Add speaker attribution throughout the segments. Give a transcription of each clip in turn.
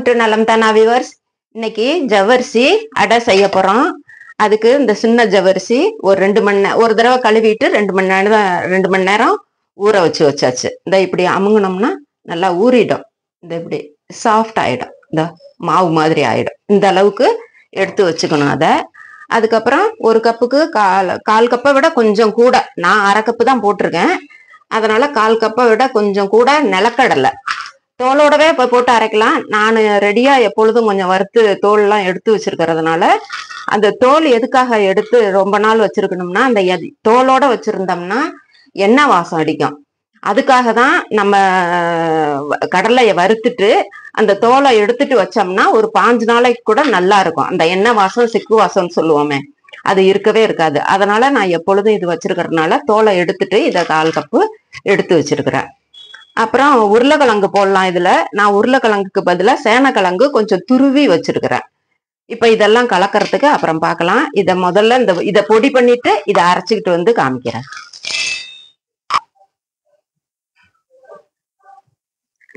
Speaker 1: Welcome to நலம் தானா viewers. இன்னைக்கு ஜவ்வரிசி அடை செய்ய போறோம். அதுக்கு இந்த சின்ன ஜவ்வரிசி ஒரு 2 மணி நேரம் ஒரு தடவை கழுவிட்டு 2 மணி நேரம் ஊற வச்சாச்சு. இந்த இப்படி அமுங்கணும்னா நல்லா ஊறிடும். இந்த இப்படி சாஃப்ட் ஆயிடும். இந்த மாவு மாதிரி ஆயிடும். இந்த அளவுக்கு எடுத்து வச்சுக்கணும். அதுக்கப்புறம் ஒரு கப்புக்கு கால் கப்பை விட கொஞ்சம் கூட, நான் அரை கப்பு தான் போட்டிருக்கேன். அதனால கால் கப்பை விட கொஞ்சம் கூட நிலக்கடலை தோலோடவே இப்போ போட்டு அரைக்கலாம். நான் ரெடியா எப்பொழுதும் கொஞ்சம் வறுத்து தோல்லாம் எடுத்து வச்சிருக்கிறதுனால, அந்த தோல் எதுக்காக எடுத்து ரொம்ப நாள் வச்சிருக்கணும்னா, அந்த தோலோட வச்சிருந்தோம்னா எண்ணெய் வாசம் அடிக்கும். அதுக்காக தான் நம்ம கடலையை வறுத்துட்டு அந்த தோலை எடுத்துட்டு வச்சோம்னா ஒரு 5 நாளைக்கு கூட நல்லா இருக்கும். அந்த எண்ணெய் வாசம், சிக்கு வாசம்னு சொல்லுவோமே, அது இருக்கவே இருக்காது. அதனால நான் எப்பொழுதும் இது வச்சிருக்கிறதுனால தோலை எடுத்துட்டு இதை 1/4 கப்பு எடுத்து வச்சிருக்கிறேன். அப்புறம் உருளைக்கிழங்கு போடலாம். இதுல நான் உருளைக்கிழங்குக்கு பதிலாக சேனக்கிழங்கு கொஞ்சம் துருவி வச்சிருக்கிறேன். இப்ப இதெல்லாம் கலக்கிறதுக்கு அப்புறம் பார்க்கலாம். இதை முதல்ல இதை பொடி பண்ணிட்டு இதை அரைச்சிக்கிட்டு வந்து காமிக்கிறேன்.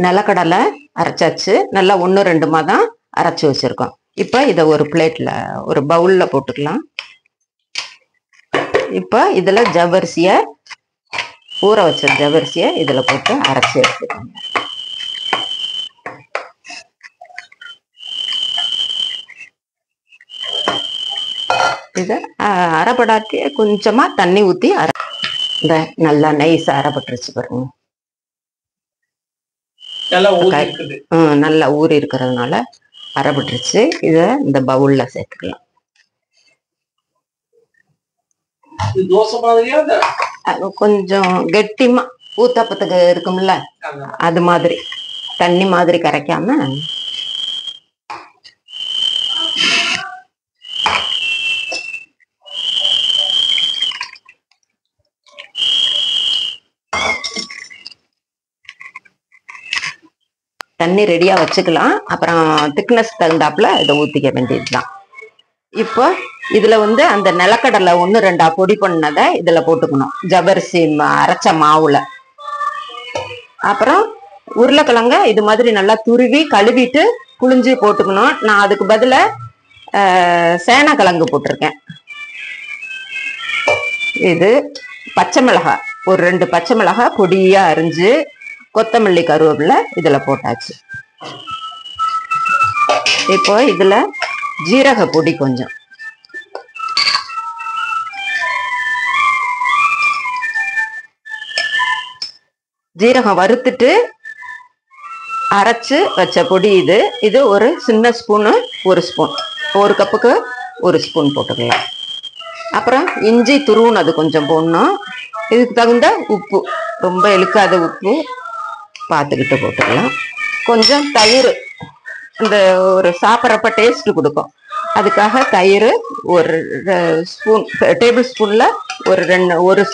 Speaker 1: நிலக்கடலை அரைச்சாச்சு. நல்லா 1-2 தான் அரைச்சி வச்சிருக்கோம். இப்ப இதை ஒரு பிளேட்ல, ஒரு பவுல்ல போட்டுக்கலாம். இப்ப இதுல ஜவ்வரிசிய, ஊற வச்ச ஜவ்வரிசியை இதுல போட்டு அரைச்சி எடுத்துக்கோங்க. இதை அரைப்படாட்டி கொஞ்சமா தண்ணி ஊத்தி இந்த நல்லா நைஸா அரைப்பட்டுருச்சு பாருங்க. நல்லா ஊறி இருக்கிறதுனால அரைப்பட்டுருச்சு. இத இந்த பவுல்ல சேர்த்துக்கலாம். கொஞ்சம் கெட்டிமா ஊத்தப்பத்துக்கு இருக்கும்ல, அது மாதிரி தண்ணி மாதிரி கரைக்காம தண்ணி ரெடியா வச்சுக்கலாம். அப்புறம் திக்னஸ் தகுந்தாப்புல இதை ஊத்திக்க வேண்டியதுதான். இப்போ இதுல அந்த நிலக்கடலை 1-2 பொடி பண்ணதை இதுல போட்டுக்கணும், ஜவ்வரிசி அரைச்ச மாவுல. அப்புறம் உருளைக்கிழங்க இது மாதிரி நல்லா துருவி கழுவிட்டு புளிஞ்சு போட்டுக்கணும். நான் அதுக்கு பதிலா சேனக்கிழங்கு போட்டிருக்கேன். இது பச்சை மிளகாய், ஒரு 2 பச்சை மிளகாய் பொடியா அரிஞ்சு, கொத்தமல்லி, கருவேப்பிலை இதுல போட்டாச்சு. இப்போ இதுல ஜீரக பொடி கொஞ்சம், ஜீரகம் வறுத்துட்டு அரைச்சு வச்ச பொடி இது. இது ஒரு சின்ன ஸ்பூனு, 1 ஸ்பூன், 1 கப்புக்கு 1 ஸ்பூன் போட்டுக்கலாம். அப்புறம் இஞ்சி துருவுனது கொஞ்சம் போடணும். இதுக்கு தகுந்த உப்பு, ரொம்ப இழுக்காத உப்பு பார்த்துக்கிட்டு போட்டுக்கலாம். கொஞ்சம் தயிர், இந்த ஒரு சாப்பிட்றப்ப டேஸ்ட் கொடுக்கும். அதுக்காக தயிர் ஒரு ஸ்பூன், டேபிள் ஸ்பூன்ல ஒரு 1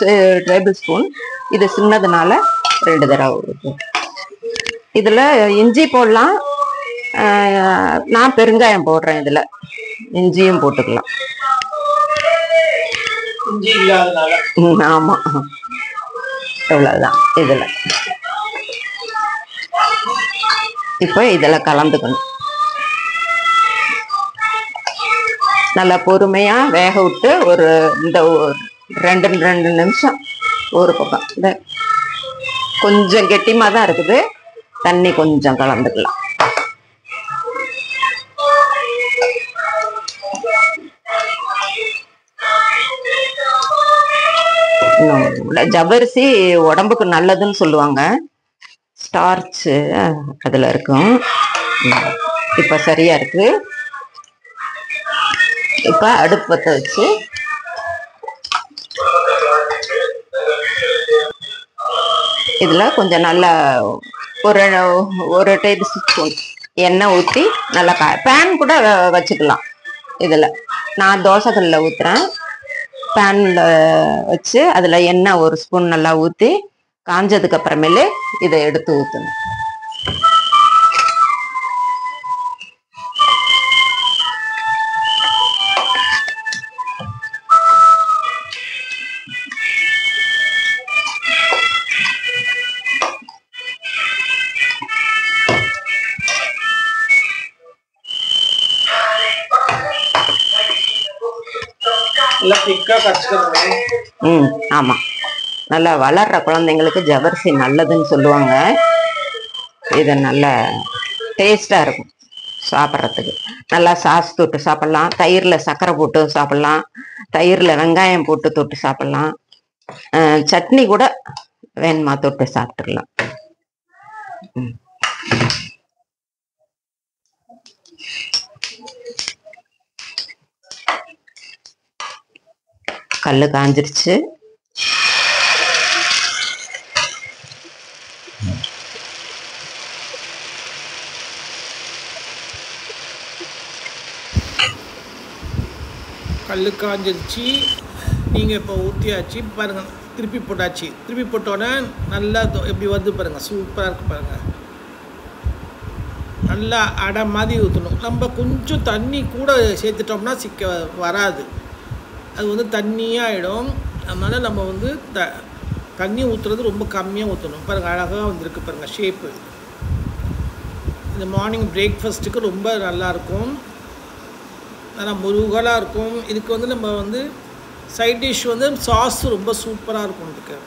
Speaker 1: டேபிள் ஸ்பூன். இது சின்னதுனால 2 தடவை. இதுல இஞ்சி போடலாம். நான் பெருங்காயம் போடுறேன். இதுல இஞ்சியும் போட்டுக்கலாம். ஆமா, இவ்வளவுதான். இதுல இப்ப இதுல கலந்துக்கணும். நல்லா பொறுமையா வேக விட்டு ஒரு 2 நிமிஷம் ஒரு பக்கம். இந்த கொஞ்சம் கெட்டிமா தான் இருக்குது, தண்ணி கொஞ்சம் கலந்துக்கலாம். ஜவ்வரிசி உடம்புக்கு நல்லதுன்னு சொல்லுவாங்க. ஸ்டார்ச் அதுல இருக்கும். இப்ப சரியா இருக்கு. இப்ப அடுப்பு பத்த வச்சு இதுல கொஞ்சம் நல்லா ஒரு டேபிள் ஸ்பூன் எண்ணெய் ஊற்றி நல்லா பேன் கூட வச்சுக்கலாம். இதுல நான் தோசைக்கல்ல ஊத்துறேன். பேன்ல வச்சு அதுல எண்ணெய் 1 ஸ்பூன் நல்லா ஊற்றி காஞ்சதுக்கு அப்புறமேலே இதை எடுத்து ஊற்றணும். ஆமாம், நல்லா வளர்கிற குழந்தைங்களுக்கு ஜவ்வரிசி நல்லதுன்னு சொல்லுவாங்க. இது நல்ல டேஸ்டாக இருக்கும் சாப்பிட்றதுக்கு. நல்லா சாஸ் தொட்டு சாப்பிட்லாம், தயிரில் சர்க்கரை போட்டு சாப்பிட்லாம், தயிரில் வெங்காயம் போட்டு தொட்டு சாப்பிட்லாம், சட்னி கூட வேணுமா தொட்டு சாப்பிட்டுக்கலாம். கல் காஞ்சிருச்சு.
Speaker 2: கல் காஞ்சிருச்சு. நீங்கள் இப்போ ஊற்றியாச்சு பாருங்கள். திருப்பி போட்டாச்சு. திருப்பி போட்டோன்னே நல்லா எப்படி வருது பாருங்கள். சூப்பராக இருக்குது பாருங்கள். நல்லா அடை மாதிரி ஊற்றணும். நம்ம கொஞ்சம் தண்ணி கூட சேர்த்துட்டோம்னா வராது. அது வந்து தண்ணியாகிடும். அதனால் நம்ம வந்து தண்ணி ஊற்றுறது ரொம்ப கம்மியாக ஊற்றணும். பாருங்கள், அழகாக வந்துருக்கு பாருங்கள் ஷேப்பு. இந்த மார்னிங் பிரேக்ஃபாஸ்ட்டுக்கு ரொம்ப நல்லாயிருக்கும். நல்லா முருகலாக இருக்கும். இதுக்கு வந்து நம்ம வந்து சைட் டிஷ் வந்து சாஸ் ரொம்ப சூப்பராக இருக்கும். இதுக்கு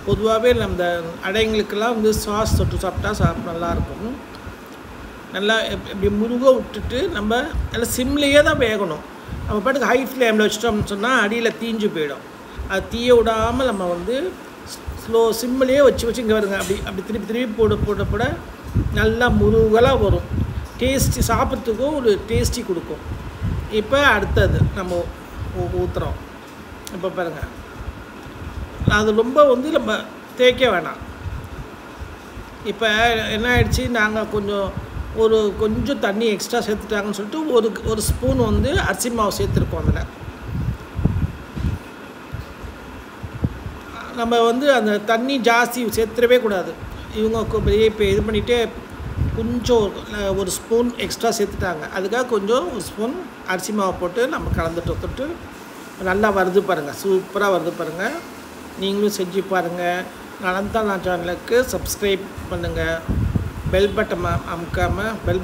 Speaker 2: பொதுவாகவே நம்ம அடைங்களுக்கெல்லாம் வந்து சாஸ் தொட்டு சாப்பிட்டா நல்லாயிருக்கும். நல்லா இப்படி முருக விட்டுட்டு நம்ம நல்லா சிம்லேயே தான் வேகணும். நம்ம பாட்டுக்கு ஹை ஃப்ளேமில் வச்சிட்டோம்னு சொன்னால் அடியில் தீஞ்சு போயிடும். அது தீய விடாமல் நம்ம வந்து சிம்லேயே வச்சு இங்கே வருங்க. அப்படி திருப்பி போட நல்லா முருகலாக வரும். டேஸ்டி சாப்பிட்றதுக்கும் ஒரு டேஸ்டி கொடுக்கும். இப்போ அடுத்தது நம்ம ஊற்றுறோம். இப்போ பாருங்கள், அது ரொம்ப வந்து நம்ம தேய்க்க வேணாம். இப்போ என்ன ஆயிடுச்சு, நாங்கள் கொஞ்சம் தண்ணி எக்ஸ்ட்ரா சேர்த்துட்டாங்கன்னு சொல்லிட்டு ஒரு ஸ்பூன் வந்து அரிசி மாவு சேர்த்துருக்கோம். அதில் நம்ம வந்து அந்த தண்ணி ஜாஸ்தி சேர்த்துடவே கூடாது. இவங்க இப்போ இது பண்ணிவிட்டு கொஞ்சம் ஒரு ஸ்பூன் எக்ஸ்ட்ரா சேர்த்துட்டாங்க. அதுக்காக கொஞ்சம் ஒரு ஸ்பூன் அரிசி மாவு போட்டு நம்ம கலந்துட்டு நல்லா வருது பாருங்கள். சூப்பராக வருது பாருங்கள். நீங்களும் செஞ்சு பாருங்கள். நலன்தானா சேனலுக்கு சப்ஸ்கிரைப் பண்ணுங்கள். பெல் பட்டனை அமுக்காமல் பெல்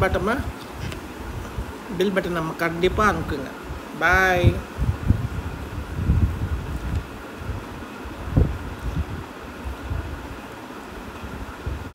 Speaker 2: பட்டன் நம்ம கண்டிப்பாக அமுக்குங்க. பாய்.